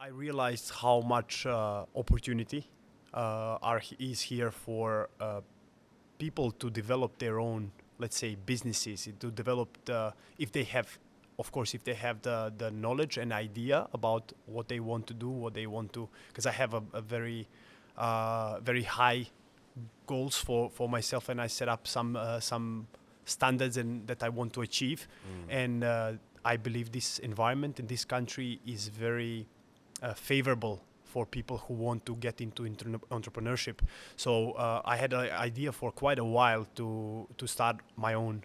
I realized how much opportunity is here for people to develop their own, let's say, businesses, to develop if they have, of course, if they have the knowledge and idea about what they want to do, because I have a very high goals for myself, and I set up some standards and that I want to achieve. And I believe this environment in this country is very favorable for people who want to get into entrepreneurship. So I had an idea for quite a while to start my own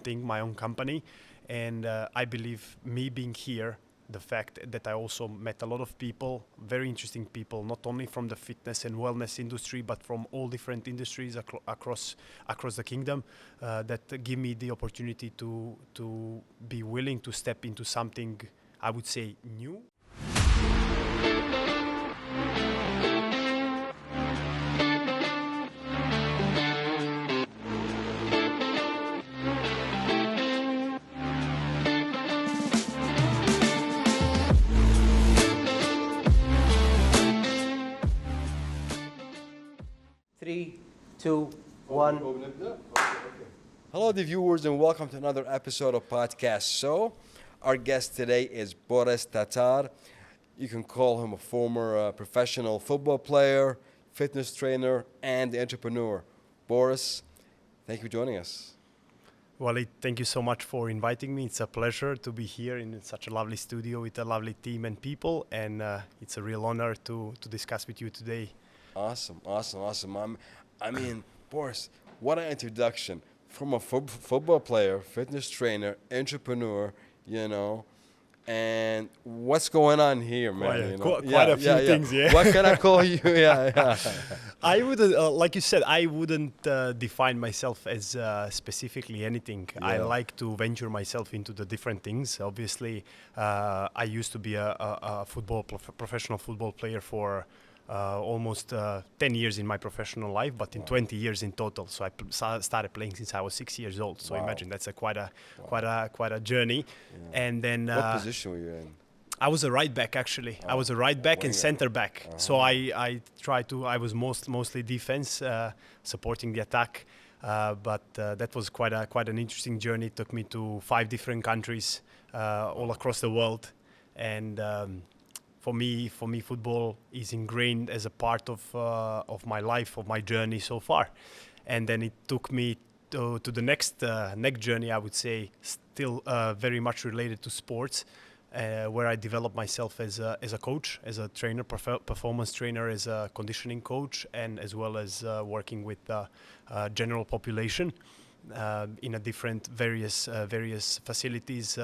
thing, my own company, and I believe me being here, the fact that I also met a lot of people, very interesting people, not only from the fitness and wellness industry, but from all different industries across the kingdom, that give me the opportunity to be willing to step into something, I would say, new. Three, two, one. Hello, the viewers, and welcome to another episode of Podcast. So, our guest today is Boris Tatar. You can call him a former professional football player, fitness trainer, and entrepreneur. Boris, thank you for joining us. Well, thank you so much for inviting me. It's a pleasure to be here in such a lovely studio with a lovely team and people, and it's a real honor to discuss with you today. Awesome. I mean, Boris, what an introduction from a football player, fitness trainer, entrepreneur, and what's going on here, man? Quite a few things, yeah. What can I call you? Yeah. I wouldn't, like you said, I wouldn't define myself as specifically anything. Yeah. I like to venture myself into the different things. Obviously, I used to be a professional football player for almost 10 years in my professional life, but in 20 years in total. So I started playing since I was 6 years old. So imagine that's quite a journey. Yeah. And then what position were you in? I was a right back, actually. I was a right back and center back. So I was mostly defense, supporting the attack. But that was quite an interesting journey. It took me to 5 different countries all across the world, and for me, football is ingrained as a part of my life, of my journey so far. And then it took me to the next journey, I would say, still very much related to sports, where I developed myself as a coach, as a trainer, performance trainer, as a conditioning coach, and as well as working with the general population in a different various facilities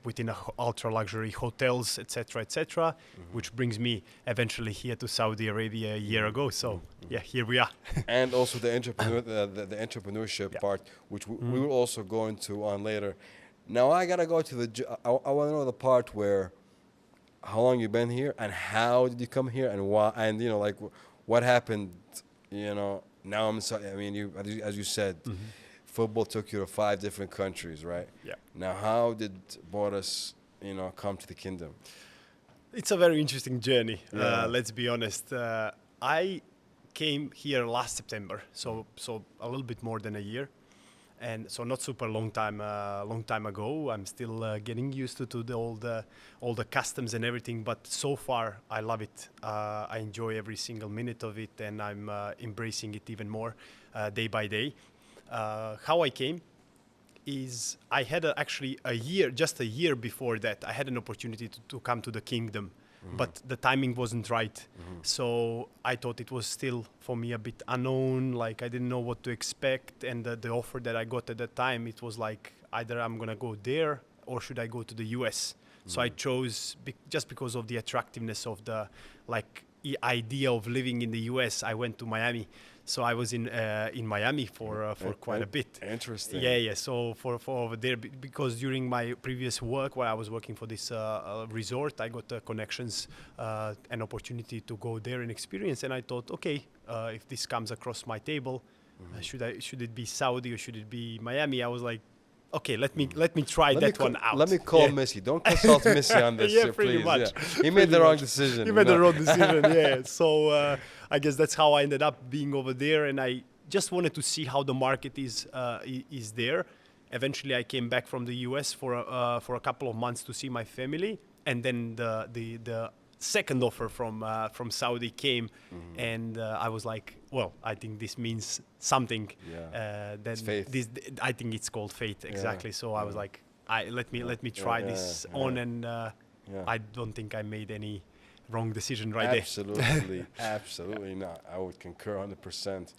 within ultra luxury hotels, etc., which brings me eventually here to Saudi Arabia a year ago. So yeah, here we are. And also the entrepreneurship part, which we will also go into on later. Now I gotta go to I want to know the part where how long you've been here and how did you come here and why, and what happened. Now I'm sorry. I mean, as you said. Football took you to 5 different countries, right? Yeah. Now, how did Boris, come to the kingdom? It's a very interesting journey. Yeah. Let's be honest. I came here last September, so a little bit more than a year, and so not super long time ago. I'm still getting used to all the customs and everything, but so far I love it. I enjoy every single minute of it, and I'm embracing it even more day by day. How I came is I had actually just a year before that, I had an opportunity to come to the kingdom, but the timing wasn't right. So I thought it was still for me a bit unknown, like I didn't know what to expect. And the offer that I got at that time, it was like either I'm going to go there or should I go to the US? So I chose, just because of the attractiveness of the idea of living in the US, I went to Miami. So I was in Miami for quite a bit. Interesting. Yeah. So for over there, because during my previous work, while I was working for this resort, I got connections, an opportunity to go there and experience. And I thought, okay, if this comes across my table, should it be Saudi or should it be Miami? I was like, okay, let me try that one out. Let me call Yeah. Missy. Don't consult Missy on this, Yeah, pretty please. much. Yeah. He made the wrong decision. He you made the know? wrong decision. Yeah. So I guess that's how I ended up being over there, and I just wanted to see how the market is there. Eventually, I came back from the US for a couple of months to see my family, and then the second offer from Saudi came, and I was like, well, I think this means something. Yeah. Then It's faith. this, I think it's called fate, exactly. So I was yeah. like, let me try this on, and Yeah. I don't think I made any wrong decision right there. Absolutely, absolutely not. I would concur 100%.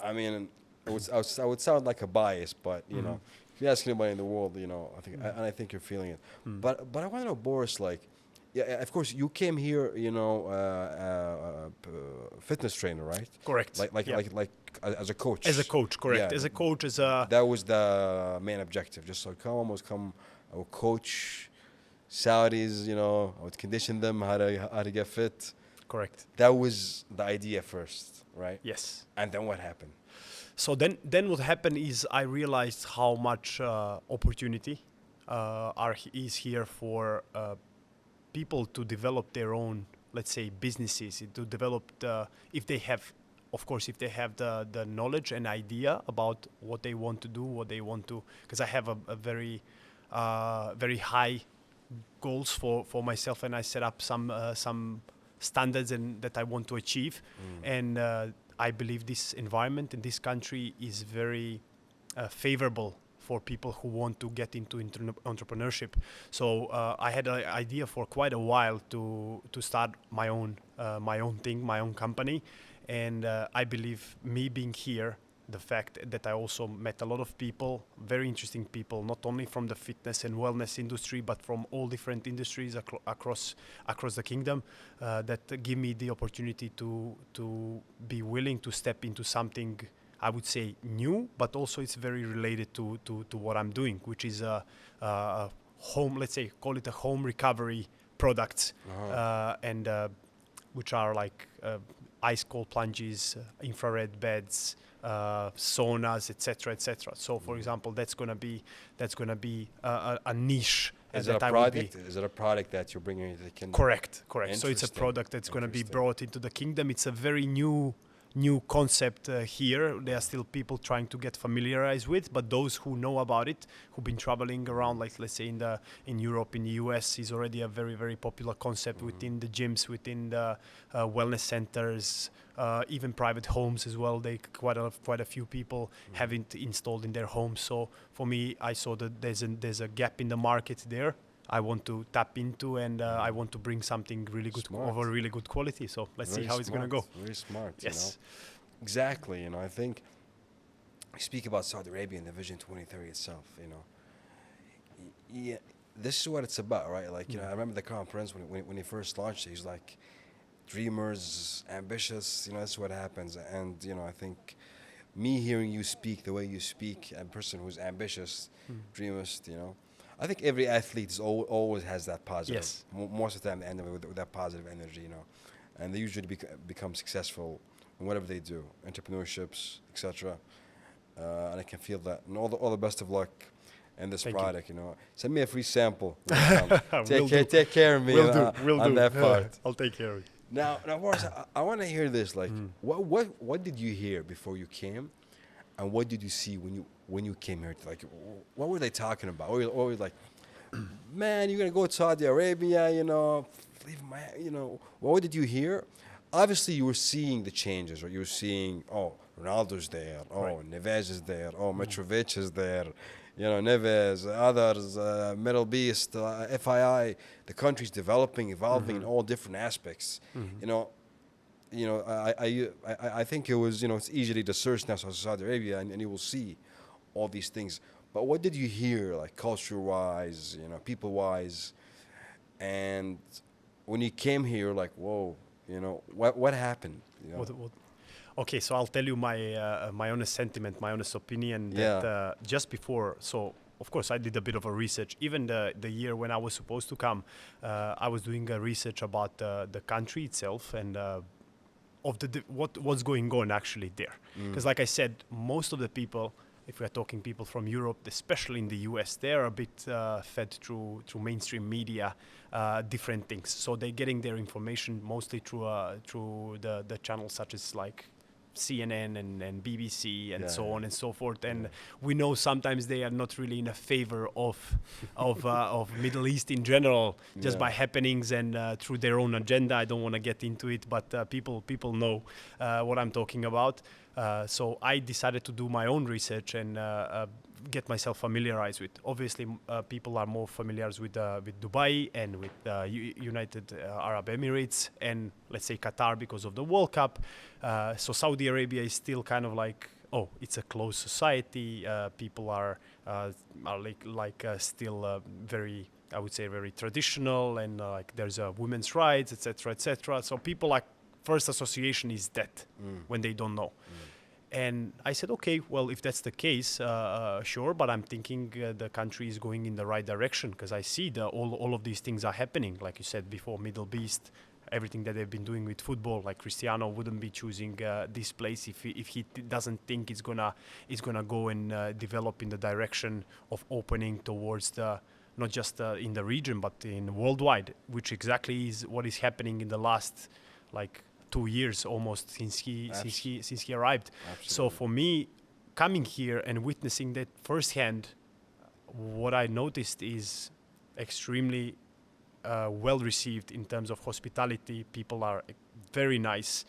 I mean, I would sound like a bias, but you know, if you ask anybody in the world, you know, I think, and I think you're feeling it. But I want to know, Boris, like, yeah, of course, you came here, you know, fitness trainer, right? Correct. Yeah. Like as a coach. As a coach, correct. Yeah. As a coach, as a That was the main objective. Just so come, I would coach Saudis, you know, I would condition them how to get fit. correct. That was the idea first, right? Yes. And then what happened? So then what happened is I realized how much opportunity is here for people to develop their own, let's say, businesses, to develop if they have, of course, if they have the knowledge and idea about what they want to do, because I have a very high goals for myself, and I set up some standards and that I want to achieve, and I believe this environment in this country is very favorable for people who want to get into entrepreneurship. So I had an idea for quite a while to start my own thing, my own company, and I believe me being here, the fact that I also met a lot of people, very interesting people, not only from the fitness and wellness industry, but from all different industries across the kingdom, that give me the opportunity to be willing to step into something, I would say, new, but also it's very related to what I'm doing, which is a home, let's say, call it a home recovery products, and which are like ice cold plunges, infrared beds, saunas, etc., etc. So, for example, that's gonna be a niche. Is it a product? Is it a product that you're bringing into the kingdom? Correct. So it's a Interesting. product that's going to be brought into the kingdom. It's a very new concept here. There are still people trying to get familiarized with, but those who know about it, who've been traveling around, like let's say in Europe, in the US, is already a very, very popular concept within the gyms, within the wellness centers, even private homes as well. Quite a few people have it installed in their homes. So for me, I saw that there's a gap in the market there. I want to tap into, and I want to bring something really good of a really good quality. So let's see how it's going to go. Very smart. Yes. You know? Exactly. You know, I think we speak about Saudi Arabia and the Vision 2030 itself. You know, yeah, this is what it's about, right? Like, you know, I remember the Crown Prince when he first launched it. He's like, dreamers, ambitious. You know, that's what happens. And you know, I think me hearing you speak the way you speak, a person who's ambitious, dreamers. You know. I think every athlete is always has that positive. Yes. Most of the time, they end up with that positive energy, you know, and they usually become successful in whatever they do, entrepreneurships, etc. And I can feel that. And all the best of luck in this product. You know, send me a free sample. Take care of me on that part. I'll take care of it. Now, Boris, I want to hear this. Like, what did you hear before you came, and what did you see when you came here? Like, what were they talking about? Or were you like, man, you're gonna go to Saudi Arabia, you know, leave my, you know, what did you hear? Obviously, you were seeing the changes, right? You were seeing, oh, Ronaldo's there, oh, Neves is there, oh, Mitrovic is there, you know, Neves, others, Middle Beast, FII. The country's developing, evolving in all different aspects. You know, I think it was, you know, it's easily to search now Saudi Arabia, and you will see all these things. But what did you hear, like culture-wise, you know, people-wise, and when you came here, like, whoa, you know, what happened? You know? Okay, so I'll tell you my honest sentiment, my honest opinion. That just before, so of course I did a bit of a research. Even the year when I was supposed to come, I was doing a research about the country itself and what's going on actually there. Because like I said, most of the people if we are talking people from Europe, especially in the US, they are a bit fed through mainstream media, different things. So they're getting their information mostly through the channels such as like CNN and BBC and so on and so forth. And we know sometimes they are not really in a favor of Middle East in general, just by happenings and through their own agenda. I don't want to get into it, but people know what I'm talking about. So I decided to do my own research and get myself familiarized with. Obviously, people are more familiar with Dubai and with United Arab Emirates and let's say Qatar because of the World Cup. So Saudi Arabia is still kind of like, oh, it's a closed society. People are still very, I would say, very traditional, and like there's women's rights, etc., etc. So people like first association is that when they don't know. And I said, okay, well, if that's the case, sure, but I'm thinking the country is going in the right direction because I see all of these things are happening. Like you said before, Middle East, everything that they've been doing with football, like Cristiano wouldn't be choosing this place if he doesn't think it's gonna go and develop in the direction of opening towards the not just in the region but in worldwide, which exactly is what is happening in the last like 2 years almost since he arrived. Absolutely. So for me, coming here and witnessing that firsthand, what I noticed is extremely well received in terms of hospitality. People are very nice.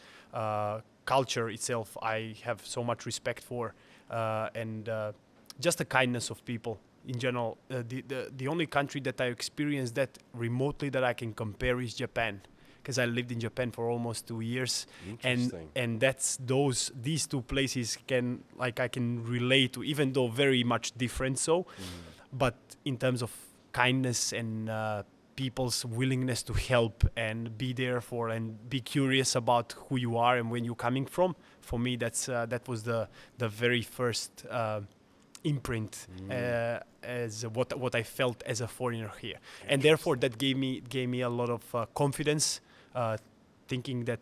Culture itself, I have so much respect for, and just the kindness of people in general. The only country that I experienced that remotely that I can compare is Japan, because I lived in Japan for almost 2 years, and that's these two places I can relate to, even though very much different. But in terms of kindness and people's willingness to help and be there for and be curious about who you are and when you're coming from, for me that was the very first imprint as what I felt as a foreigner here, and therefore that gave me a lot of confidence, thinking that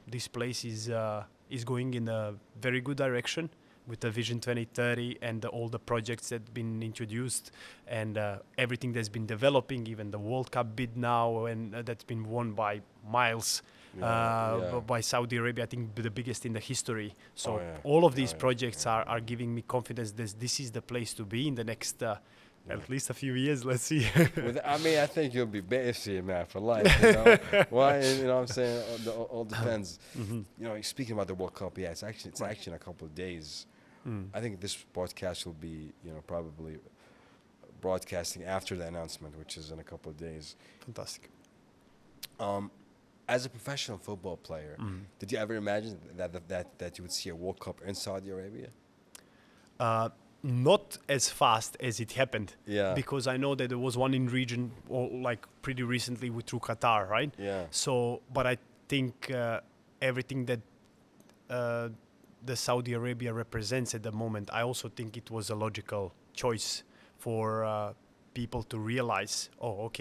this place is going in a very good direction with the Vision 2030 and all the projects that have been introduced and everything that's been developing, even the World Cup bid now, and that's been won by miles by Saudi Arabia, I think the biggest in the history. So all of these projects are giving me confidence that this is the place to be in the next at least a few years. Let's see. I mean, I think you'll be basically, man, for life. You know, why? You know what I'm saying? All depends. You know, speaking about the World Cup, it's actually in a couple of days. I think this podcast will be, probably broadcasting after the announcement, which is in a couple of days. Fantastic. As a professional football player, did you ever imagine that you would see a World Cup in Saudi Arabia? Not as fast as it happened. Yeah. Because I know that there was one in region, or like pretty recently through Qatar, right? Yeah. So, but I think everything that the Saudi Arabia represents at the moment, I also think it was a logical choice for people to realize,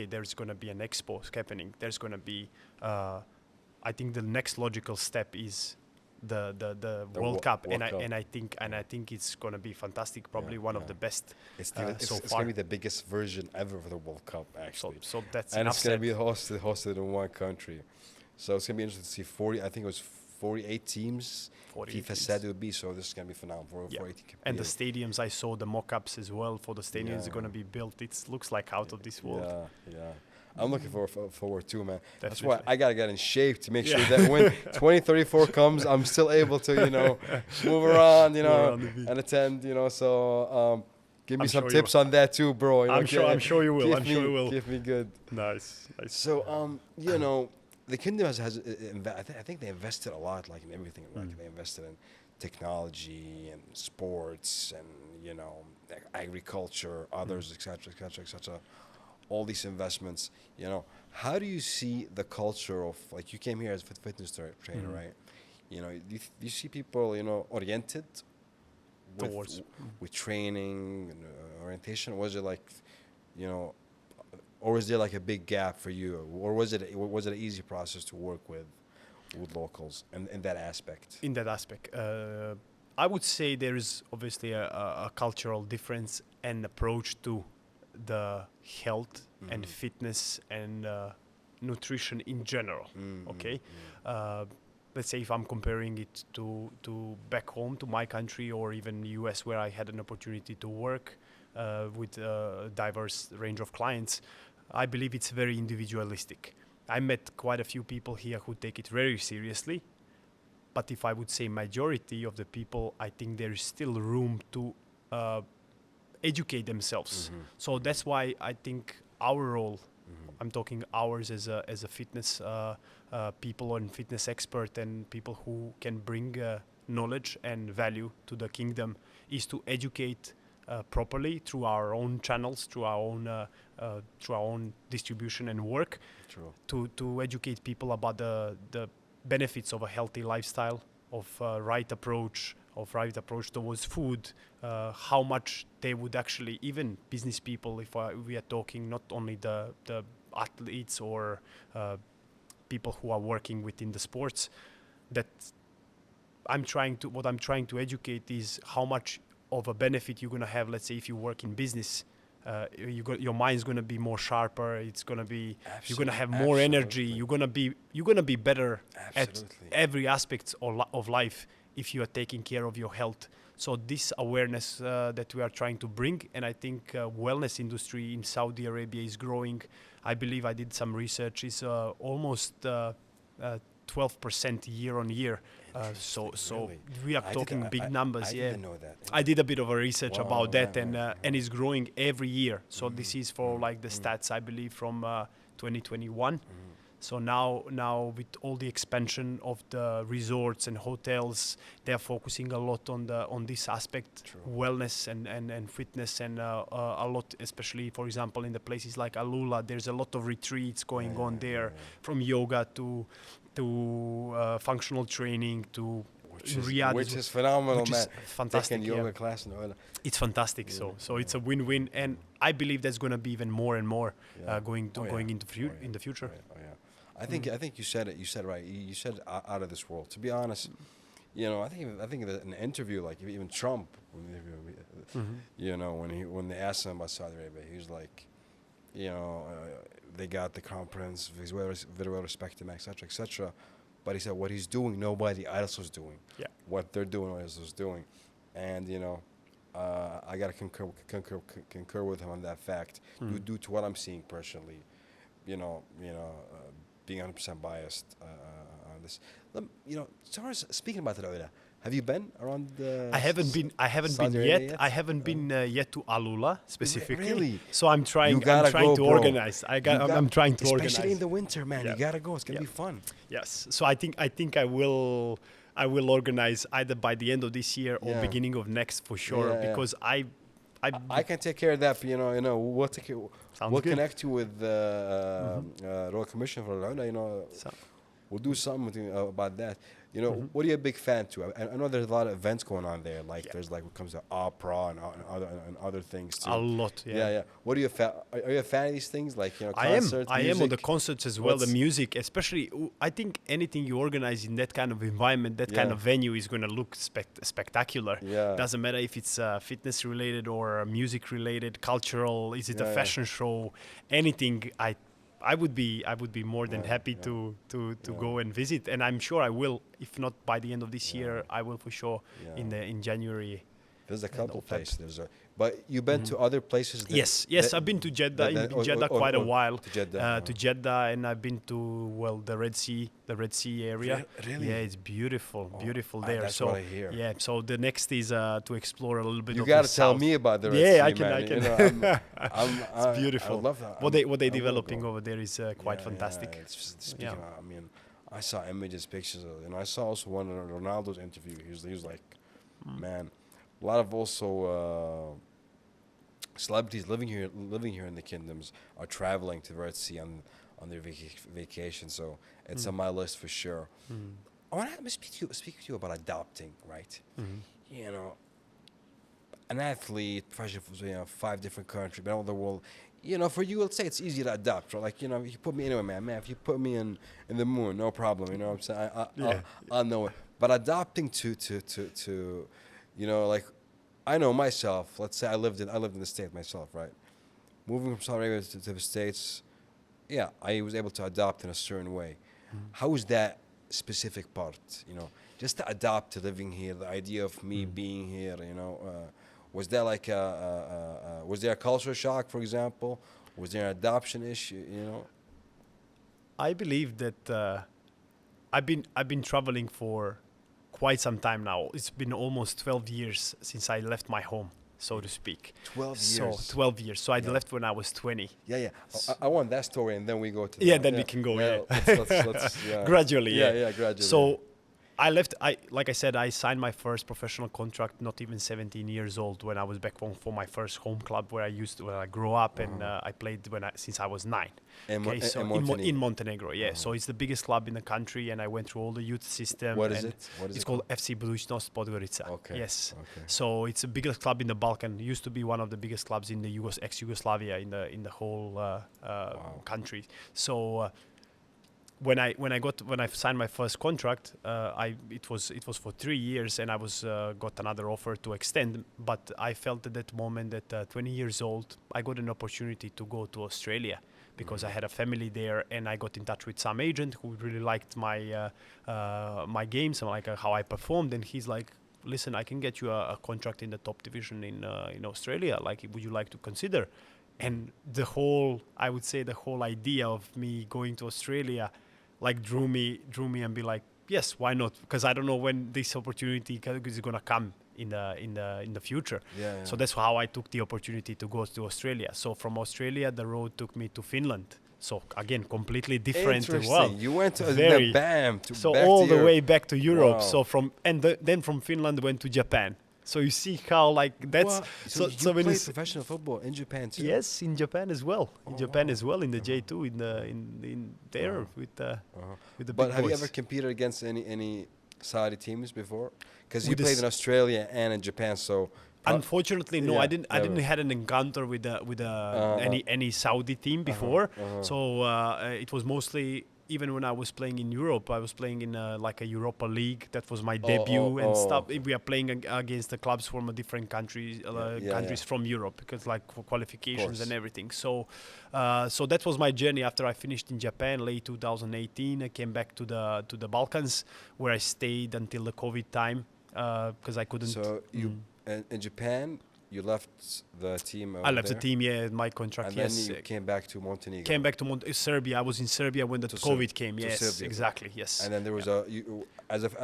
there's going to be an expo happening. There's going to be, I think the next logical step is the World Cup, and I think it's going to be fantastic. Probably one of the best. It's going to be the biggest version ever of the World Cup, actually. So that's and it's going to be hosted in one country. So it's going to be interesting to see 40. I think it was 48 teams. FIFA said it would be, so this is going to be phenomenal. And the stadiums, I saw the mock-ups as well for the stadiums are going to be built. It looks like out of this world. Yeah. I'm looking forward too, man. Definitely. That's why I gotta get in shape to make sure that when 2034 comes, I'm still able to, move around, and attend, So give me some tips on that too, bro. I'm sure you will. Keep me good. Nice. So the kingdom has I think they invested a lot, like in everything. Like they invested in technology and sports and agriculture, others, etc. All these investments, how do you see the culture of, like, you came here as a fitness trainer, right? Do you see people, oriented with training and orientation? Was it like, or was there like a big gap for you, or was it an easy process to work with locals in that aspect? In that aspect, I would say there is obviously a cultural difference and approach to the health and fitness and nutrition in general. Okay, let's say if I'm comparing it to back home, to my country, or even US, where I had an opportunity to work with a diverse range of clients, I believe it's very individualistic. I met quite a few people here who take it very seriously, but if I would say majority of the people, I think there is still room to educate themselves. So that's why I think our role, I'm talking ours as a fitness people and fitness expert and people who can bring knowledge and value to the kingdom, is to educate properly through our own channels, through our own distribution and work. True. To educate people about the benefits of a healthy lifestyle, of right approach towards food, how much they would actually, even business people, if we are talking not only the athletes or people who are working within the sports, that what I'm trying to educate is how much of a benefit you're going to have. Let's say if you work in business, your mind's going to be more sharper. It's going to be, you're going to have more energy. You're going to be better at every aspect of life if you are taking care of your health. So this awareness that we are trying to bring, and I think wellness industry in Saudi Arabia is growing. I believe I did some research, is almost 12% year on year. So Really? we are talking big numbers. I Yeah, didn't know that. I did a bit of a research about that, Wow. and it's growing every year. So this is for like the stats, I believe, from 2021. So now with all the expansion of the resorts and hotels, they're focusing a lot on this aspect, wellness and fitness, and a lot, especially for example in the places like Alula, there's a lot of retreats going on there, from yoga to functional training to Riyadh, which is phenomenal, which man. is fantastic. Taking yoga class in Oila. It's fantastic. So it's a win-win, and I believe there's going to be even more and more going into in the future. Oh yeah. I think you said it. You said it right. You said it out of this world. To be honest, I think that in an interview, like even Trump, when they asked him about Saudi Arabia, he was like, they got the crown prince, he's very well respected, etc., etc. But he said what he's doing, nobody else was doing. Yeah. What they're doing, nobody else was doing, and I gotta concur with him on that fact. Due to what I'm seeing personally, being 100% biased on this. Speaking about Al-Ula, have you been around the? I haven't been Saudi yet. Arabia yet. I haven't been yet to Alula specifically. Really? So I'm trying. You gotta I'm trying go, to bro. organize. I'm trying to organize. Especially in the winter, man. Yeah. You gotta go. It's gonna Yeah. be fun. Yes. So I think I will organize either by the end of this year or Yeah. beginning of next for sure, Yeah. because I can take care of that. We'll take care. Sounds We'll good. connect you with the Royal Commission for Al-Ula. So, We'll do something about that. What are you a big fan to? I know there's a lot of events going on there. Like there's like what comes to opera and other things too. a lot. Yeah. What are you are you a fan of these things? Like I am. concerts, I am on the music? concerts as well. The What's- music, especially. I think anything you organize in that kind of environment, that kind Yeah. of venue, is going to look spectacular. Yeah. Doesn't matter if it's fitness related or music related, cultural. Is it a Yeah. fashion show? Anything. I would be more than happy to go and visit, and I'm sure I will. If not by the end of this year, I will for sure in January. There's a couple of that. places. But you've been to other places? Yes, I've been to Jeddah, in Jeddah quite a while. To Jeddah. To Jeddah, and I've been to the Red Sea area. Really? Yeah, it's beautiful there. That's so what I hear. yeah, so the next is to explore a little bit. You of got the to tell south. me about the Red Yeah, Sea, I can. man. It's beautiful. I love that. What they're I will developing go. over there is quite Yeah, fantastic. Yeah, speaking of, I saw images, pictures, I saw also one of Ronaldo's interview. He was like, man, a lot of also celebrities living here in the kingdoms are traveling to the Red Sea on their vacation. So it's on my list for sure. I want to speak to you about adopting, right? An athlete, professional, 5 different countries, been all over the world. For you, let's say it's easy to adopt, right? Like, if you put me anywhere, man, if you put me in the moon, no problem. You know what I'm saying? I'll know it. But adopting to you know, like I know myself. Let's say I lived in the state myself, right? Moving from Saudi Arabia to the States, yeah, I was able to adapt in a certain way. How was that specific part? You know, just to adapt to living here, the idea of me being here. You know, was there like was there a culture shock, for example? Was there an adoption issue? You know. I believe that I've been traveling for quite some time now. It's been almost 12 years since I left my home, so to speak. 12 So years. 12 years. So I Yeah. left when I was 20. Yeah, yeah. I want that story, and then we go to. Yeah, then we can go, yeah. Let's yeah. Gradually, yeah. Yeah, gradually. So I left. Like I said, I signed my first professional contract not even 17 years old when I was back home for my first home club where I grew up, and I played since I was 9. In Okay, so Montenegro. in Montenegro, yeah. So it's the biggest club in the country, and I went through all the youth system. What is and it? What is it's it called FC Budućnost Podgorica. Okay. Yes. Okay. So it's the biggest club in the Balkan. It used to be one of the biggest clubs in the ex-Yugoslavia in the whole country. So when I signed my first contract, it was for 3 years, and I got another offer to extend. But I felt at that moment that 20 years old, I got an opportunity to go to Australia because I had a family there, and I got in touch with some agent who really liked my games and like how I performed, and he's like, "Listen, I can get you a contract in the top division in Australia. Like, would you like to consider?" And the whole idea of me going to Australia like drew me and be like, yes, why not? Because I don't know when this opportunity is gonna come in the future. Yeah. So that's how I took the opportunity to go to Australia. So from Australia, the road took me to Finland. So again, completely different Interesting. world. You went to Very. bam. So back all to the Europe. way back to Europe. Wow. So then from Finland went to Japan. So you see how like that's Wow. So you when played it's- professional football in Japan too. Yes, in Japan as well. In Japan wow. as well, in the J2, in there with the But big have you boys. ever competed against any Saudi teams before? Because you With the played s- in Australia and in Japan, so. Unfortunately, no. Yeah, I didn't never. had an encounter with any Saudi team before. So it was mostly, even when I was playing in Europe, I was playing in like a Europa League. That was my debut and stuff. We are playing against the clubs from a different countries, countries from Europe, because like for qualifications and everything. So, so that was my journey. After I finished in Japan, late 2018, I came back to the Balkans, where I stayed until the COVID time, because I couldn't. So you in Japan, you left the team. I left the team, my contract, and yes. then you came back to Montenegro. Came back to Serbia. I was in Serbia when the COVID came. to Yes, Serbia. exactly. Yes. And then there was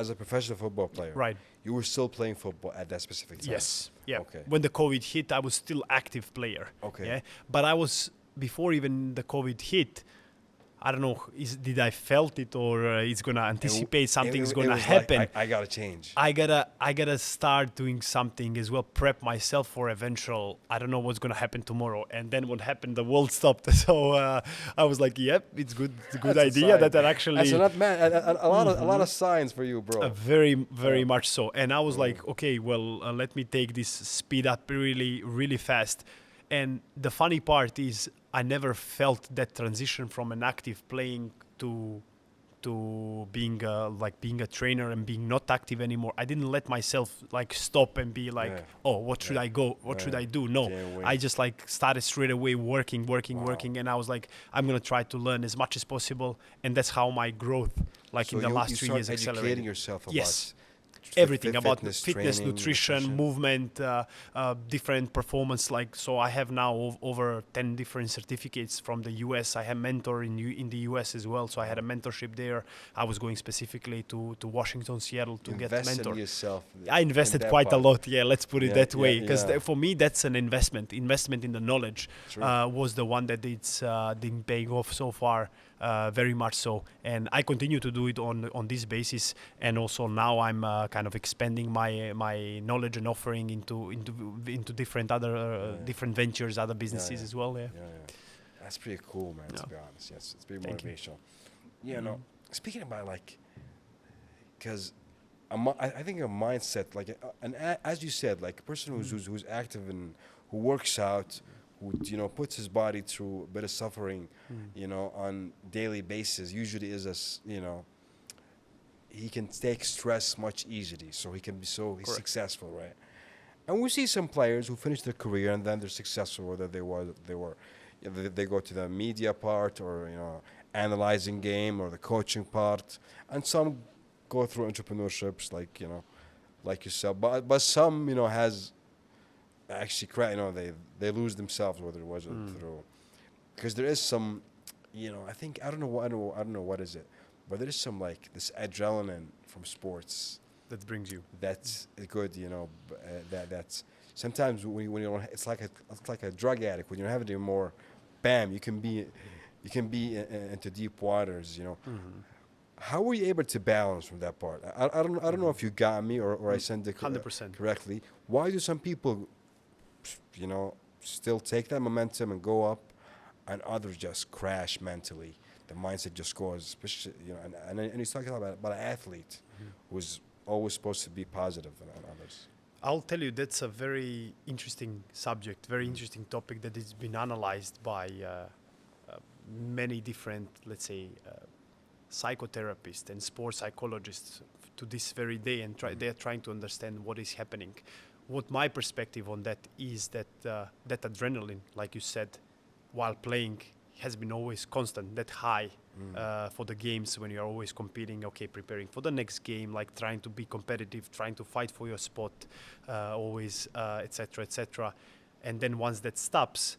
as a professional football player. Right. You were still playing football at that specific time. Yes. Yeah. Okay. When the COVID hit, I was still active player. Okay. Yeah. But I was before even the COVID hit. I don't know. Did I felt it, or it's gonna anticipate something's It gonna was happen? Like, I gotta change. I gotta start doing something as well. Prep myself for eventual. I don't know what's gonna happen tomorrow. And then what happened? The world stopped. So I was like, "Yep, it's good. It's a good That's a idea sign. that actually." That's not man. A lot of signs for you, bro. Very much so. And I was like, okay, well, let me take this speed up really fast. And the funny part is, I never felt that transition from an active playing to being a trainer and being not active anymore. I didn't let myself like stop and be like, oh, what should I go? What should I do? No, I just like started straight away working, and I was like, I'm gonna try to learn as much as possible, and that's how my growth, like So in the last you 3 start years, educating accelerated. yourself about Yes. Everything about fitness, training, nutrition, movement, different performance. Like, so I have now over 10 different certificates from the US. I have mentor in the US as well. So I had a mentorship there. I was going specifically to Washington, Seattle to get Invest mentored. in yourself. I invested in that quite a part. lot. Yeah, let's put it that way. Because yeah. for me, that's an investment. Investment in the knowledge True. was the one that it's been paying off so far. Very much so, and I continue to do it on this basis, and also now I'm kind of expanding my knowledge and offering into different other different ventures, other businesses as well. Yeah. That's pretty cool, man. To be honest, yes, it's pretty Thank you. motivational. You know, speaking about like, because I think a mindset, like, as you said, like a person who's active and who works out, who puts his body through a bit of suffering, on daily basis, usually is he can take stress much easily, so he can be Correct. successful, right? And we see some players who finish their career and then they're successful, whether they go to the media part or analyzing game or the coaching part, and some go through entrepreneurships like yourself. But some has actually they lose themselves, whether it was through, because there is some I think I don't know what is it, but there is some like this adrenaline from sports That brings you. that's good, that's sometimes when you don't, it's like a drug addict. When you don't have it anymore, bam, you can be into deep waters. How were you able to balance from that part? I don't know if you got me or I sent it 100%. correctly. Why do some people still take that momentum and go up, and others just crash mentally? The mindset just goes, especially and he's talking about an athlete who's always supposed to be positive and others. I'll tell you, that's a very interesting subject, very interesting topic that has been analyzed by many different, let's say, psychotherapists and sports psychologists to this very day, and they're trying to understand what is happening. What my perspective on that is that that adrenaline, like you said, while playing, has been always constant, that high for the games when you're always competing, preparing for the next game, like trying to be competitive, trying to fight for your spot, always, etc., etc. And then once that stops,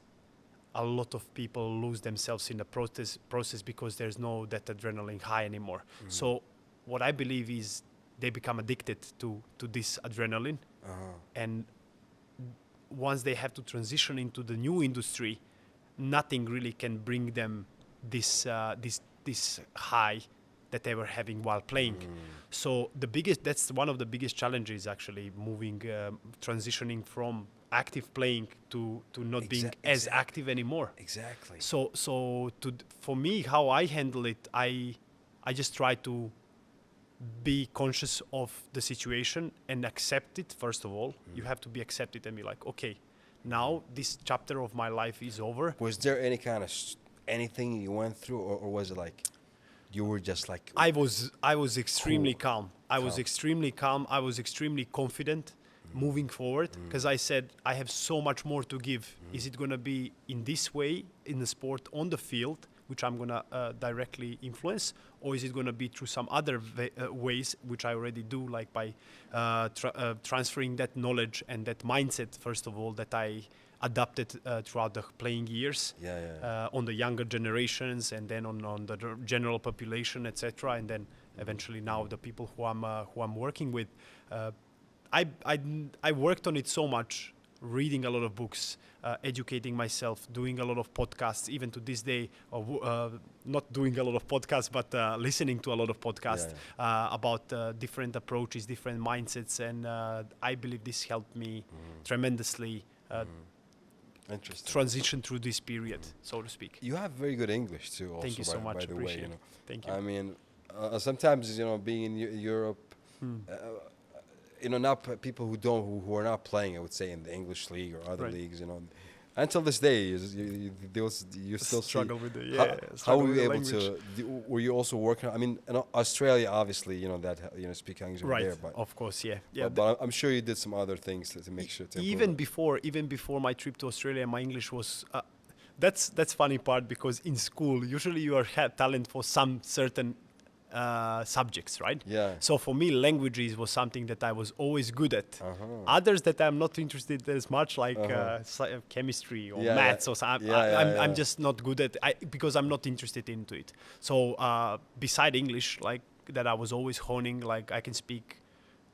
a lot of people lose themselves in the process because there's no that adrenaline high anymore. So what I believe is they become addicted to this adrenaline, and once they have to transition into the new industry, nothing really can bring them this high that they were having while playing. So that's one of the biggest challenges, actually, moving, transitioning from active playing to not being as active anymore. Exactly. So for me, how I handle it, I just try to be conscious of the situation and accept it. First of all, you have to be accepted and be like, okay, now this chapter of my life is over. Was there any kind of anything you went through, or was it like you were just like? I was extremely Cool. calm. I was extremely calm. I was extremely confident moving forward, because I said I have so much more to give. Is it going to be in this way in the sport on the field, which I'm going to directly influence, or is it going to be through some other ways, which I already do, like by transferring that knowledge and that mindset, first of all, that I adapted throughout the playing years on the younger generations, and then on the general population, etc., and then eventually now the people who I'm working with. I worked on it so much, reading a lot of books, educating myself, doing a lot of podcasts, even to this day, not doing a lot of podcasts, but listening to a lot of podcasts about different approaches, different mindsets, and I believe this helped me tremendously transition through this period, so to speak. You have very good English too. Also, Thank you so much. By the Appreciate way, it. Thank you. I mean, sometimes being in Europe. Not people who are not playing, I would say, in the English league or other leagues, until this day, you still struggle see, with it. How were you able to? Were you also working? I mean, in Australia, obviously, that speak English over there, but of course, But I'm sure you did some other things to make sure to even before my trip to Australia, my English was. That's funny part, because in school usually you have talent for some certain subjects, right? Yeah. So for me, languages was something that I was always good at. Others that I'm not interested as much, like chemistry or maths or something. I'm just not good at because I'm not interested into it. So beside English, like that, I was always honing. Like I can speak,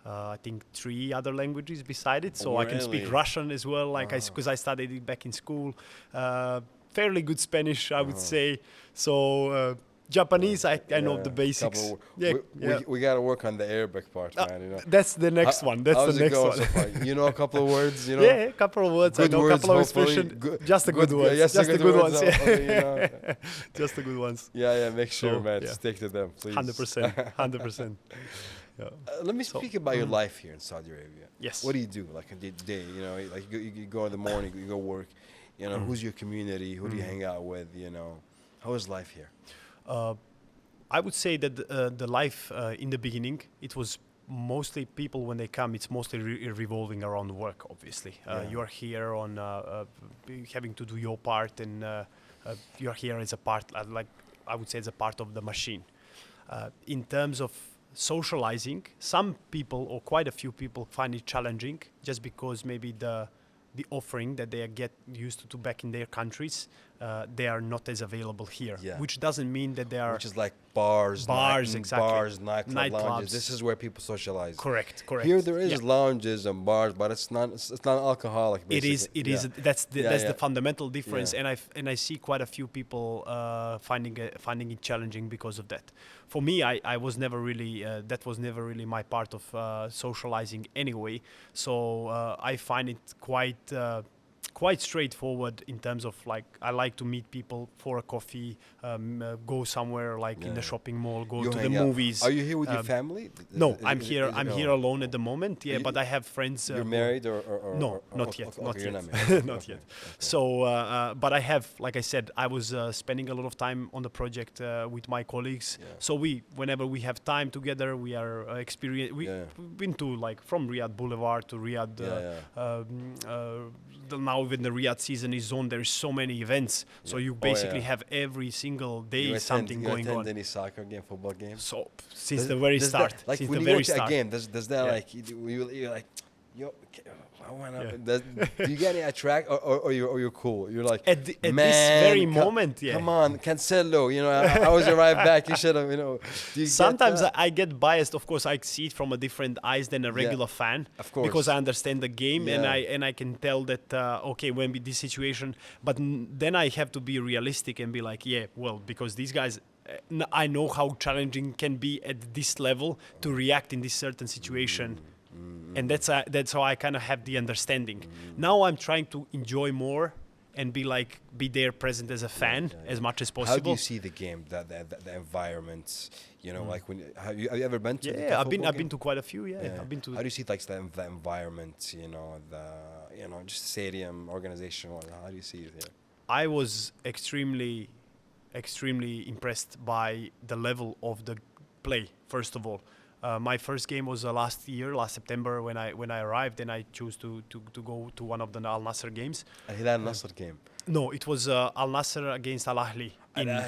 I think 3 other languages beside it. So I can speak Russian as well. Like because I studied it back in school. Fairly good Spanish, I would say. So. Japanese, I know the basics. We got to work on the Arabic part, man. That's the next one. That's the next one. So far? You know a couple of words, Yeah, a couple of words. Good I know words, a couple of expressions. Just the good words. Just the good ones. Just the good ones. Yeah. Make sure, man. Stick to them, please. 100%. 100%. Let me speak about your life here in Saudi Arabia. Yes. What do you do, like in the day? Like you go in the morning, you go work. Who's your community? Who do you hang out with? How is life here? I would say that the life in the beginning, it was mostly people when they come, it's mostly revolving around work, obviously. You are here on having to do your part, and you're here as a part, like I would say, as a part of the machine. In terms of socializing, some people or quite a few people find it challenging just because maybe the offering that they get used to back in their countries, they are not as available here. Yeah. Which doesn't mean that they are... Which is like bars, exactly. bars, nightclubs. Nightclubs. This is where people socialize. Correct. Here there is lounges and bars, but it's not alcoholic. Basically. It is. That's the fundamental difference, Yeah. and I see quite a few people finding it challenging because of that. For me, I was never really that was never really my part of socializing anyway. So I find it quite straightforward in terms of, like, I like to meet people for a coffee, go somewhere like in the shopping mall, go to the movies. Are you here with your family? No, I'm here alone at the moment. Yeah, but I have friends. You're married or no, not yet. Okay, Not you're yet. not married. Not Okay, yet. okay. So, but I have, like I said, I was spending a lot of time on the project with my colleagues. Yeah. So whenever we have time together, we are We've been to, like, from Riyadh Boulevard to Riyadh. Now when the Riyadh season is on, there is so many events. So you basically have every single day something going on. Any soccer game, football game? So since the very start, Like since when the you go very to a start. game, does that like you're like, yo, I want to. Do you get any attract or you're cool? You're like, at this "Man, very moment, yeah. Come on, Cancelo. You know, I was your right back. You should have. You know. Do you Sometimes get that? I get biased. Of course, I see it from a different eyes than a regular fan. Of course. Because I understand the game, Yeah. and I can tell that okay, when with this situation, but then I have to be realistic and be like, yeah, well, because these guys. I know how challenging can be at this level to react in this certain situation. And that's how I kind of have the understanding. Now I'm trying to enjoy more and be there present as a fan as much as possible. How do you see the game, the environment? You know, like have you ever been to? Yeah, I've been to quite a few. Yeah, I've been to. How do you see like the environment? You know, just stadium organization. How do you see it here? I was extremely impressed by the level of the play. First of all, my first game was last September when I arrived, and I chose to go to one of the Al Nassr games. Al Hilal Nasr game. No, it was Al Nassr against Al Ahly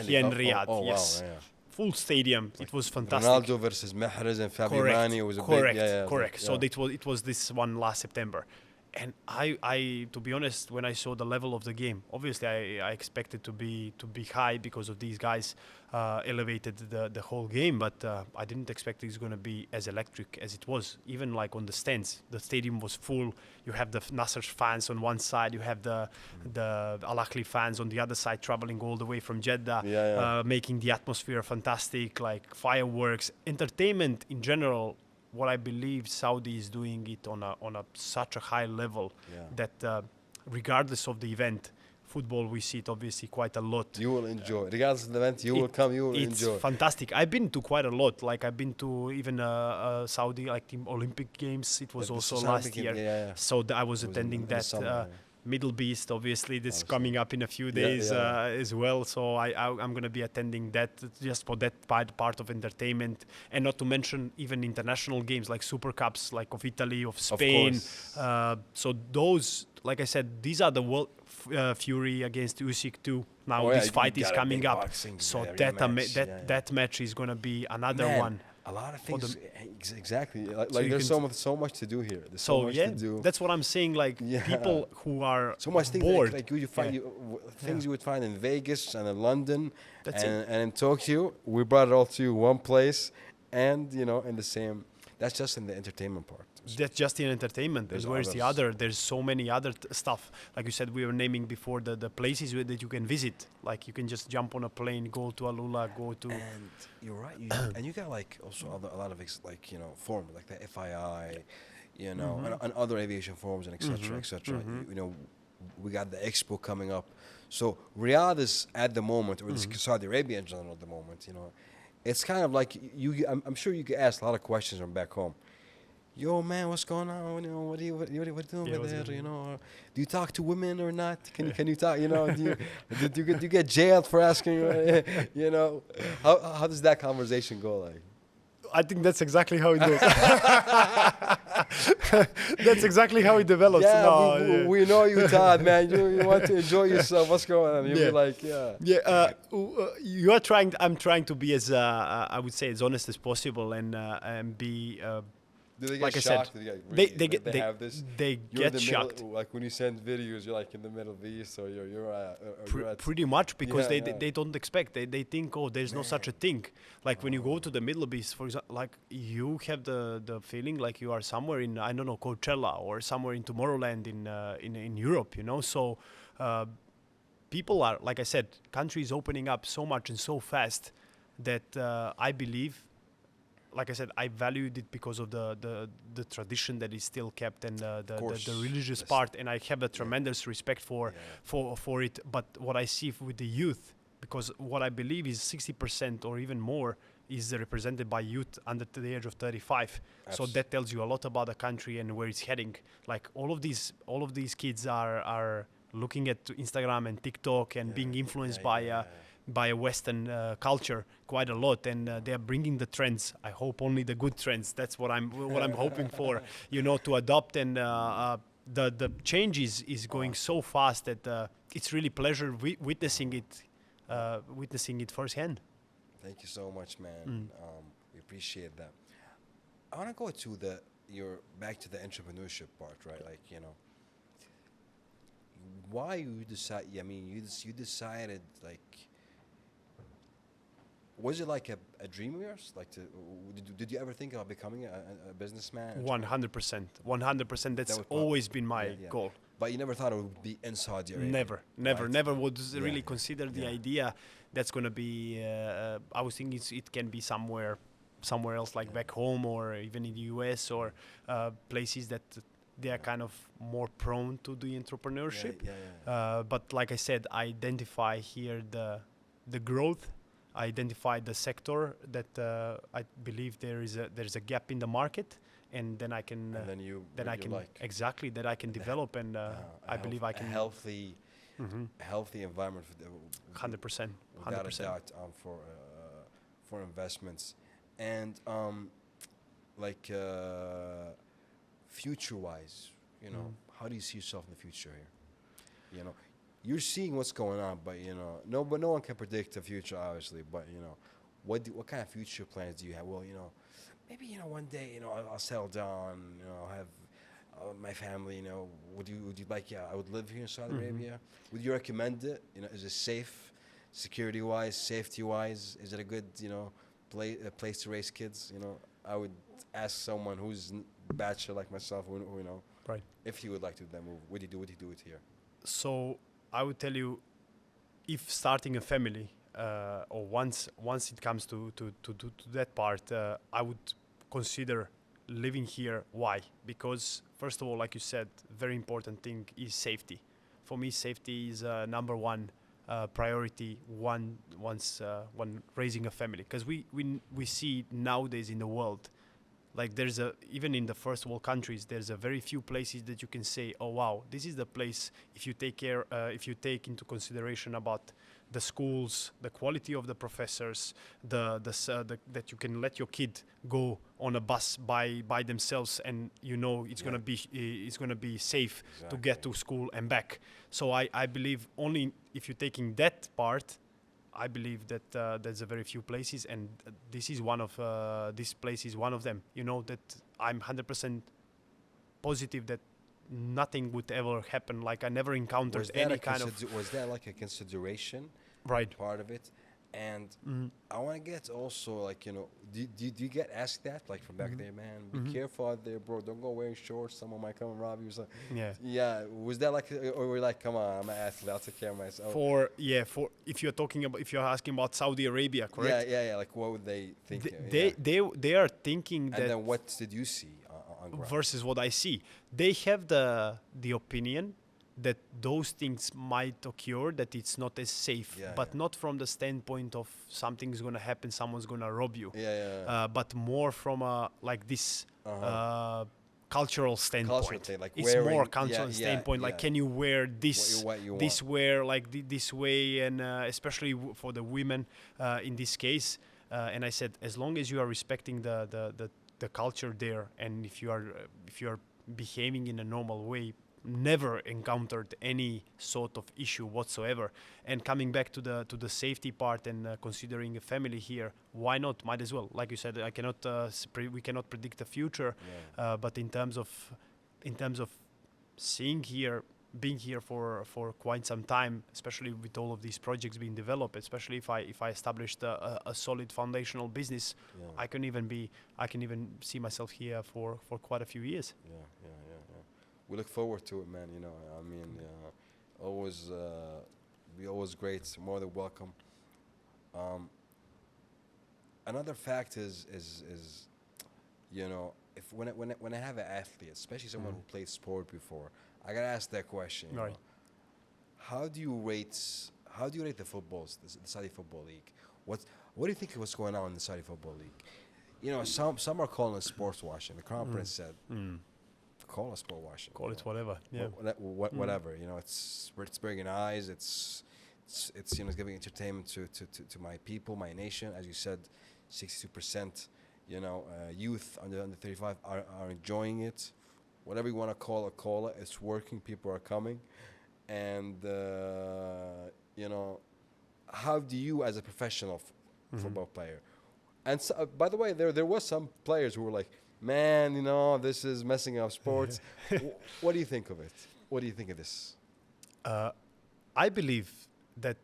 here in Riyadh. Oh, yes. wow, yeah. Full stadium. It was fantastic. Ronaldo versus Mahrez and Fabio Mani was a big. Correct. So it was this one last September. And I, to be honest, when I saw the level of the game, obviously I expected to be high because of these guys elevated the whole game, but I didn't expect it's going to be as electric as it was. Even like on the stands, the stadium was full. You have the Nasser fans on one side, you have the Al Ahly fans on the other side, traveling all the way from Jeddah, making the atmosphere fantastic, like fireworks, entertainment in general. What I believe Saudi is doing it on such a high level that regardless of the event, football we see it obviously quite a lot. You will enjoy. Regardless of the event, you will come. You will enjoy. It's fantastic. I've been to quite a lot. Like I've been to even Saudi, like the Olympic Games. It was also last year. So I was attending that. Middle Beast, obviously, this coming up in a few days as well. So I'm going to be attending that just for that part of entertainment, and not to mention even international games like Super Cups, like of Italy, of Spain. So those, like I said, these are the world Fury against Usyk too. Now this fight is coming up, so that match is going to be another one. A lot of things, exactly. Like so there's so much to do here. There's so much yeah, to do. that's what I'm saying. Like people who are so much bored, things like you find things you would find in Vegas and in London and in Tokyo. We brought it all to you one place, and in the same. That's just in the entertainment part. That's just in entertainment. Where's the other? There's so many other stuff. Like you said, we were naming before the places that you can visit. Like you can just jump on a plane, go to Alula, go to. And you're right. And you got like also a lot of forums like the FII, and other aviation forums and etc. etc. We got the Expo coming up. So Riyadh is at the moment, or Saudi Arabia in general at the moment. It's kind of like I'm sure you get asked a lot of questions from back home. yo man, what's going on? You know, what are you doing Yeah, over what's there? going You know, do you talk to women or not? Can you talk? You know, do you get jailed for asking? You know, how does that conversation go? Like, I think that's exactly how it goes. That's exactly how it develops. yeah, No, yeah. we know you, Todd, man. You want to enjoy yourself. What's going on? You'll Yeah. be like, yeah. Yeah, you are trying. I'm trying to be as I would say as honest as possible and be. Do they get Like I said, shocked? They have this. they You're in get the shocked. middle, like when you send videos, you're like in the Middle East, or you're at. Pretty much because Yeah, they yeah. they don't expect, they think, oh, there's no such a thing. Like when you go to the Middle East, for example, like you have the feeling like you are somewhere in, I don't know, Coachella or somewhere in Tomorrowland in Europe, you know. So people are, like I said, countries opening up so much and so fast that I believe, like I said, I valued it because of the tradition that is still kept and course. the religious That's- part, and I have a tremendous respect for it. But what I see with the youth, because what I believe is 60% or even more is represented by youth under the age of 35. So that tells you a lot about the country and where it's heading. Like all of these kids are looking at Instagram and TikTok and being influenced by a Western culture quite a lot, and they are bringing the trends. I hope only the good trends. That's what I'm hoping for. You know, to adopt, and the change is going so fast that it's really pleasure witnessing it firsthand. Thank you so much, man. We appreciate that. I want to go to back to the entrepreneurship part, right? Like, you know, why you decide? I mean, you decided, like, was it like a dream of yours? Like, did you ever think about becoming a businessman? 100%. 100%. That's was always been my yeah. goal. But you never thought it would be in Saudi Arabia. Never would really Yeah. consider the Yeah. idea that's gonna be. I was thinking it can be somewhere else, like back home or even in the US or places that they are kind of more prone to the entrepreneurship. Yeah. But like I said, I identify here the growth. I identify the sector that I believe there's a gap in the market, and then I can And then you like exactly that I can develop, and I believe I can a healthy environment for 100%, without a 100%. doubt for investments, and like future-wise, you know, how do you see yourself in the future here? You know, you're seeing what's going on, but you know, no one can predict the future, obviously. But you know, what kind of future plans do you have? Well, you know, maybe, you know, one day, you know, I'll settle down, you know, have my family. You know, would you like? Yeah, I would live here in Saudi Arabia. Would you recommend it? You know, is it safe, security-wise, safety-wise? Is it a good, you know, place to raise kids? You know, I would ask someone who's bachelor like myself, who you know, Right. if he would like to then move. Would he do it here? So I would tell you, if starting a family, or once it comes to that part, I would consider living here. Why? Because first of all, like you said, very important thing is safety. For me, safety is number one priority when raising a family. Because we see nowadays in the world, like even in the first world countries, there's a very few places that you can say, oh wow, this is the place. If you take into consideration about the schools, the quality of the professors, that you can let your kid go on a bus by themselves, and you know it's gonna be safe to get to school and back. So I believe only if you're taking that part, I believe that there's a very few places, and this place is one of them. You know, that I'm 100% positive that nothing would ever happen. Like I never encountered any kind of. Was that like a consideration? Right. Part of it, and I want to get also, like, you know, do you get asked that, like, from back there, man? Be careful out there, bro. Don't go wearing shorts. Someone might come and rob you or something. Yeah. Was that like, or were like, come on, I'm an athlete, I'll take care of myself? For if you're asking about Saudi Arabia, correct? Yeah. Like, what would they think? They are thinking that. And then what did you see on ground? Versus what I see, they have the opinion that those things might occur, that it's not as safe, Yeah, but yeah. not from the standpoint of something's gonna happen, someone's gonna rob you, Yeah. but more from a like this Uh-huh. cultural standpoint. thing, like it's more wearing- cultural yeah, standpoint. Like, yeah. can you wear this What you this want. wear like this way, and especially for the women in this case. And I said, as long as you are respecting the culture there, and if you are behaving in a normal way, never encountered any sort of issue whatsoever. And coming back to the safety part, and considering a family here, why not? Might as well. Like you said, I cannot we cannot predict the future, Yeah. but in terms of being here for quite some time, especially with all of these projects being developed, especially if I established a solid foundational business, Yeah. I can even see myself here for quite a few years. Yeah. We look forward to it, man. I mean, always, be always great. More than welcome. Um, Another fact is, if when I have an athlete, especially someone who played sport before, I gotta ask that question. You Right. know, how do you rate the the Saudi Football League? What do you think what's going on in the Saudi Football League? Some are calling it sports washing. The Crown Prince said, call it sport washing. Call it whatever. Yeah. Whatever. It's bringing eyes. It's it's giving entertainment to my people, my nation. As you said, 62%. Youth under 35 are enjoying it. Whatever you want to call it. It's working. People are coming, and how do you, as a professional football player, and so, by the way, there was some players who were like, man, this is messing up sports. What do you think of it? What do you think of this? I believe that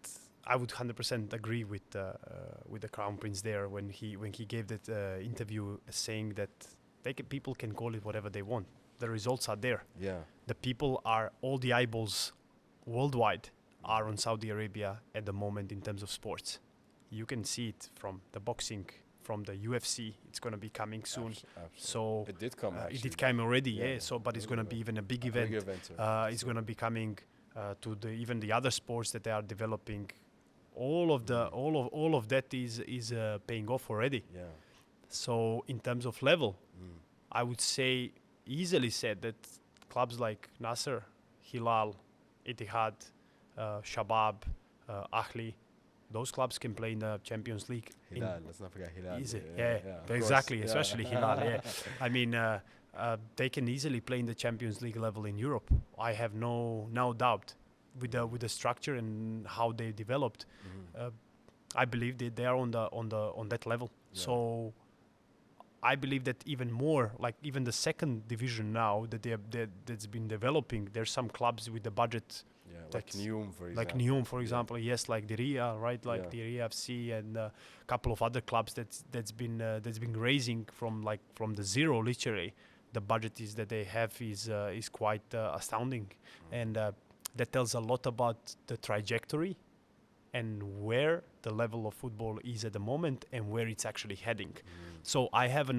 I would 100% agree with the Crown Prince there when he gave that interview, saying that people can call it whatever they want. The results are there. Yeah. The people are, all the eyeballs worldwide are on Saudi Arabia at the moment in terms of sports. You can see it from the boxing, from the UFC. It's going to be coming soon. So it did come. it did come already. Yeah. So, but it's going to be even a big A event. big event, It's going to be coming to even the other sports that they are developing. All of that is paying off already. Yeah. So in terms of level, I would say, easily said, that clubs like Nasser, Hilal, Ittihad, Shabab, Ahli, those clubs can play in the Champions League. Hilal, let's not forget Hilal. Easy. Yeah, of Exactly, course, especially Hilal. Yeah. I mean, they can easily play in the Champions League level in Europe. I have no doubt with the structure and how they developed. I believe that they are on that level. Yeah. So I believe that even more, like even the second division now that's been developing, there's some clubs with the budget. Yeah, like That's Neum, for example. Like Neum, for example, yes, like the Ria, right? Like Yeah. the Ria FC, and a couple of other clubs that's been raising from the zero, literally. The budget that they have is quite astounding, and that tells a lot about the trajectory and where the level of football is at the moment and where it's actually heading. So I have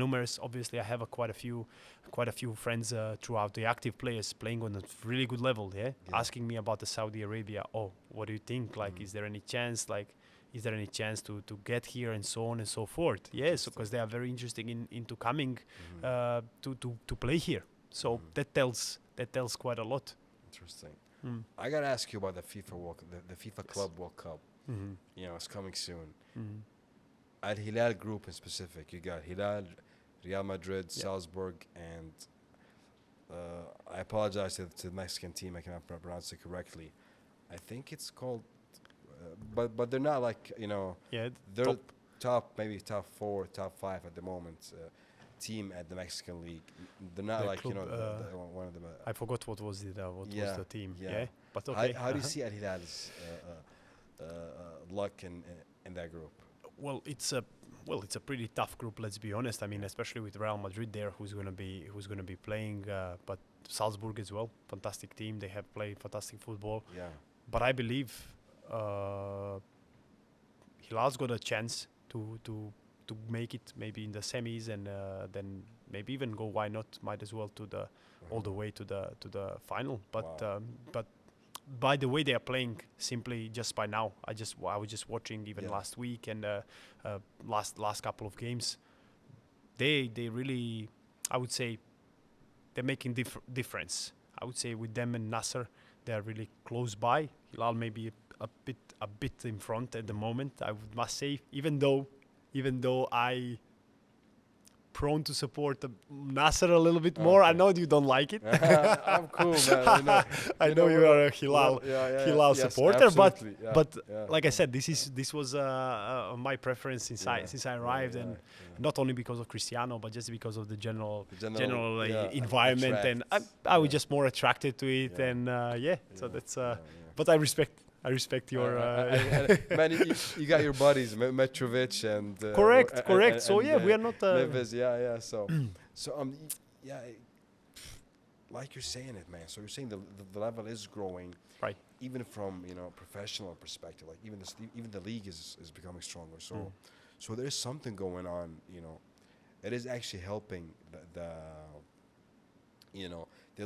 obviously I have quite a few friends throughout the active players playing on a really good level, asking me about the Saudi Arabia. Oh, what do you think? Like, is there any chance? Like, is there any chance to get here, and so on and so forth? Yes, because they are very interested into coming to play here. So that tells quite a lot. Interesting. I gotta ask you about the FIFA the FIFA Club World Cup. It's coming soon. At Hilal Group in specific, you got Hilal, Real Madrid, Salzburg, and I apologize to the Mexican team. I cannot pronounce it correctly. I think it's called, but they're not like they're maybe top 4, top 5 at the moment. Team at the Mexican league. They're not The like club, one of the. I forgot what was was the team. Yeah, but How, okay. how do you see Al Hilal's luck in that group? Well, it's a pretty tough group. Let's be honest. I mean, especially with Real Madrid there, who's gonna be playing, but Salzburg as well. Fantastic team. They have played fantastic football. Yeah. But I believe Hilal's got a chance to make it maybe in the semis, and then maybe even go. Why not? Might as well all the way to the final. But Wow. but by the way they are playing, simply just by now. I was just watching even last week and last couple of games. They really, I would say, they're making difference. I would say with them and Nasser, they are really close by. Hilal maybe a bit in front at the moment, I must say, even though I prone to support Nasser a little bit more. I know you don't like it. I'm cool, man. I know you are a Hilal supporter, absolutely. but like I said, this was my preference since I arrived, and not only because of Cristiano, but just because of the general environment, and I was just more attracted to it, and so that's. But I respect your. Man, you got your buddies, Mitrovic and. Correct. And, so we are not. Neves, like you're saying it, man. So you're saying the level is growing, right? Even from professional perspective, like even the league is becoming stronger. So there's something going on. It is actually helping the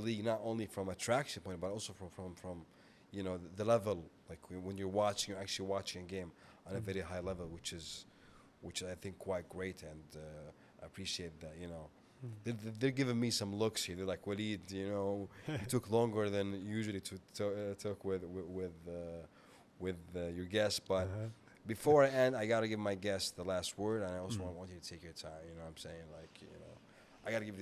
league, not only from attraction point, but also from the level, like when you're actually watching a game on a very high level, which I think quite great, and I appreciate that. They're giving me some looks here. They're like, Walid, it took longer than usually took with your guest, but before I end, I gotta give my guest the last word, and I also want you to take your time. You know what I'm saying? I gotta give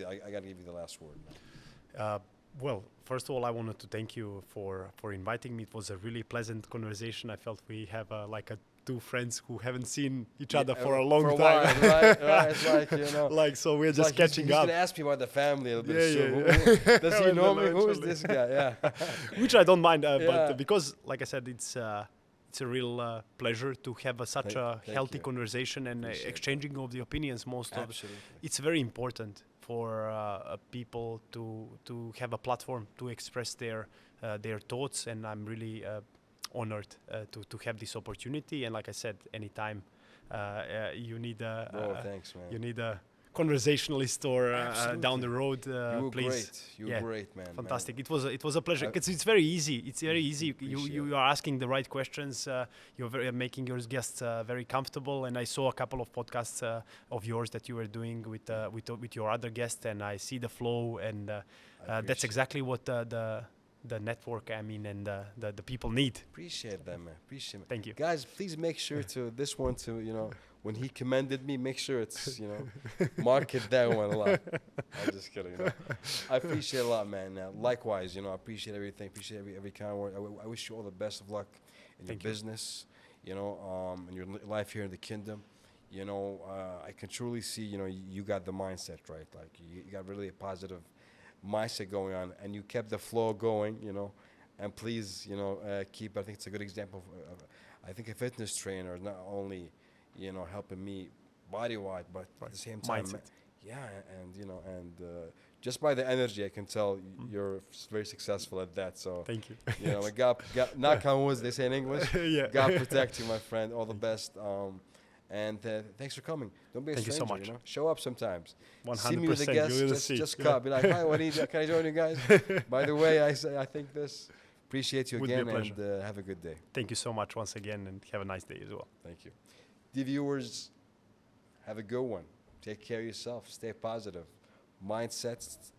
you the last word, man. Well, first of all, I wanted to thank you for inviting me. It was a really pleasant conversation. I felt we have two friends who haven't seen each other for a long time. While, right? It's like, so we're just catching up. He's gonna ask me about the family a little bit. Does he know me? Who is this guy? Yeah. Which I don't mind, but because, like I said, it's a real pleasure to have such a healthy conversation and exchanging of the opinions. It's very important for people to have a platform to express their thoughts, and I'm really honored to have this opportunity. And like I said, anytime you need thanks, man. You need a conversationalist or down the road, please. You were great, man. Fantastic. Man. It was a pleasure. It's very easy. It's very easy. You are asking the right questions. You're making your guests very comfortable. And I saw a couple of podcasts of yours that you were doing with your other guests, and I see the flow, and that's exactly what the network, and the people need. Appreciate that, man. Appreciate it. Thank you. Guys, please make sure to when he commended me, make sure it's, market that one a lot. I'm just kidding. I appreciate it a lot, man. Likewise, I appreciate everything. Appreciate every kind word. I wish you all the best of luck in your business, in your life here in the kingdom. I can truly see, you got the mindset right. Like you got really a positive mindset going on, and you kept the flow going, and please, keep. I think it's a good example of I think a fitness trainer is not only, helping me body-wise, but at the same time, mindset. And just by the energy, I can tell you're very successful at that. So thank you. God, knock on wood, they say in English. God protect you, my friend. All the best. And thanks for coming. Don't be a stranger. Thank you so much. Show up sometimes. 100%. See me with the guests. Just come. Be like, hi, Walid, can I join you guys? By the way, I think this. Appreciate you again, and have a good day. Thank you so much once again, and have a nice day as well. Thank you. The viewers, have a good one. Take care of yourself. Stay positive. Mindsets,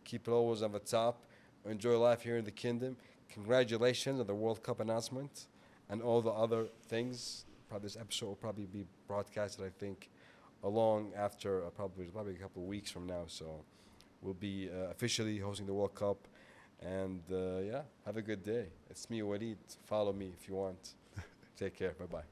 keep it always on the top. Enjoy life here in the kingdom. Congratulations on the World Cup announcement and all the other things. Probably this episode will probably be broadcasted, I think, along after probably a couple of weeks from now. So we'll be officially hosting the World Cup. And have a good day. It's me, Walid. Follow me if you want. Take care. Bye-bye.